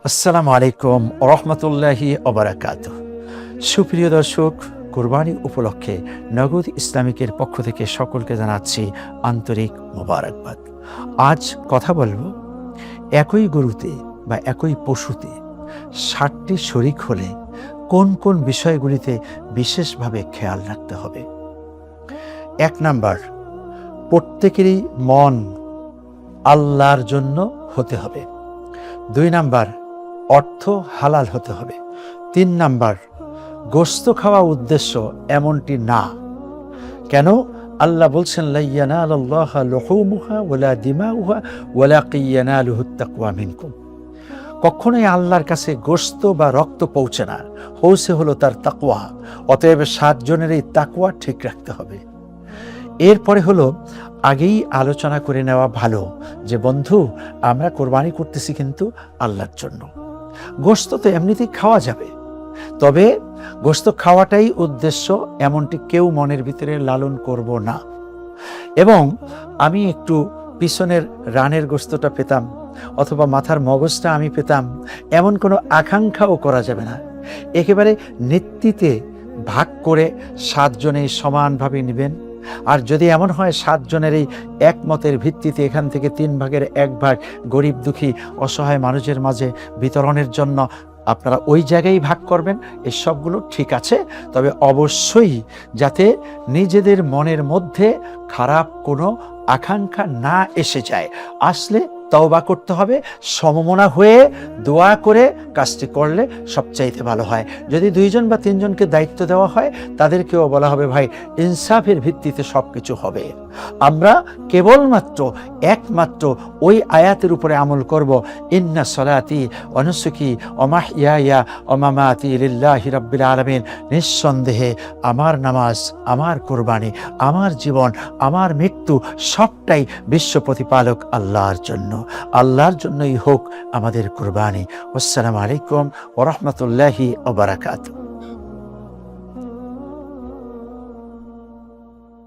আসসালামু আলাইকুম রহমতুল্লাহি ওবারাকাতুহ। সুপ্রিয় দর্শক, কুরবানি উপলক্ষে নগদ ইসলামিকের পক্ষ থেকে সকলকে জানাচ্ছি আন্তরিক মোবারকবাদ। আজ কথা বলবো একই গরুতে বা একই পশুতে ৬০টি শরিক হলে কোন কোন বিষয়গুলিতে বিশেষভাবে খেয়াল রাখতে হবে। ১ নাম্বার, প্রত্যেকেরই মন আল্লাহর জন্য হতে হবে। ২ নাম্বার, অর্থ হালাল হতে হবে। ৩ নাম্বার, গোশত খাওয়া উদ্দেশ্য এমনটি না। কেন? আল্লাহ বলছেন লা ইয়ানালুল্লাহা লুহুমুহা ওয়ালা দিমাউহা ওয়ালাকিন ইয়ানালুহুত তাকওয়া মিনকুম। কখনোই আল্লাহর কাছে গোশত বা রক্ত পৌঁছে না, পৌঁছে হলো তার তাকওয়া। অতএব ৭ জনের এই তাকওয়া ঠিক রাখতে হবে। এরপরে হলো আগেই আলোচনা করে নেওয়া ভালো যে বন্ধু, আমরা কোরবানি করতেছি কিন্তু আল্লাহর জন্য। গোশত তো এমনিতেই খাওয়া যাবে, তবে গোশত খাওয়াটাই উদ্দেশ্য এমনটি কেউ মনের ভিতরে লালন করব না। এবং আমি একটু পিছনের রানের গোশতটা পেতাম অথবা মাথার মগজটা আমি পেতাম, এমন কোনো আকাঙ্ক্ষাও করা যাবে না। একেবারে নেতৃত্বে ভাগ করে ৭ জনেই সমানভাবে নেবেন। আর যদি এমন হয় ৭ জনের এই একমতের ভিত্তিতে এখান থেকে ৩ ভাগের ১ ভাগ গরিব দুঃখী অসহায় মানুষের মাঝে বিতরণের জন্য আপনারা ওই জায়গায় ভাগ করবেন, এই সবগুলো ঠিক আছে। তবে অবশ্যই যাতে নিজেদের মনের মধ্যে খারাপ কোনো আকাঙ্ক্ষা না এসে যায়। আসলে তওবা করতে হবে, সমমনা হয়ে দোয়া করে কাজটি করলে সবচাইতে ভালো হয়। যদি ২ জন বা ৩ জনকে দায়িত্ব দেওয়া হয়, তাদেরকেও বলা হবে ভাই ইনসাফের ভিত্তিতে সব কিছু হবে। আমরা কেবলমাত্র একমাত্র ওই আয়াতের উপরে আমল করব, ইন্না সলাতি ওয়া নুসুকি ওয়া মাহইয়ায়া ওয়া মামাতি লিল্লাহি রাব্বিল আলামিন। নিঃসন্দেহে আমার নামাজ, আমার কোরবানি, আমার জীবন, আমার মৃত্যু সবটাই বিশ্ব প্রতিপালক আল্লাহর জন্য। আল্লাহর জন্যই হোক আমাদের কোরবানি। আসসালামু আলাইকুম ওয়া রাহমাতুল্লাহি ওয়া বারাকাতুহু।